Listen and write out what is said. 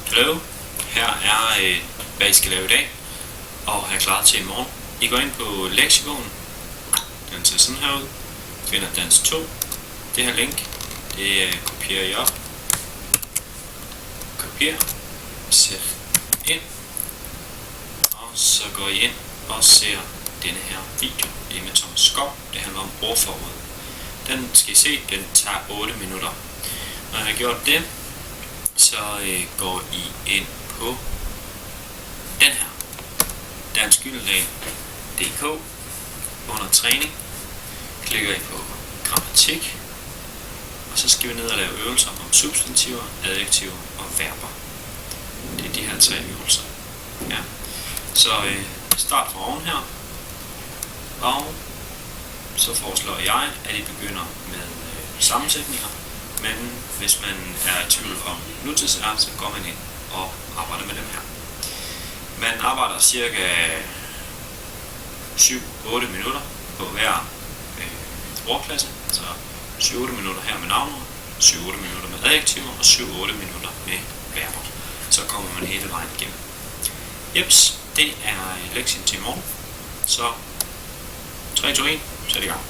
Hallo, her er hvad I skal lave i dag, og have klaret til i morgen. I går ind på lektiebogen, den ser sådan her ud, finder dansk 2, det her link, det kopierer I op, kopier, sæt ind, og så går I ind og ser denne her video. Det er med Thomas Skov, det handler om ordforråd. Den skal I se, den tager 8 minutter. Når jeg har gjort det, så går I ind på den her, danskgyldendal.dk, under træning, klikker I på grammatik, og så skal vi ned og lave øvelser om substantiver, adjektiver og verber. Det er de her 3 øvelser. Ja. Så start fra oven her, og så foreslår jeg, at I begynder med sammensætninger, men hvis man er i tvivl om nutidsr, så går man ind og arbejder med dem her. Man arbejder cirka 7-8 minutter på hver ordklasse, så 7-8 minutter her med navnord, 7-8 minutter med adjektiver og 7-8 minutter med verber. Så kommer man hele vejen igennem. Jeps, det er lektien til i morgen. Så 3, 2, 1, sæt i gang.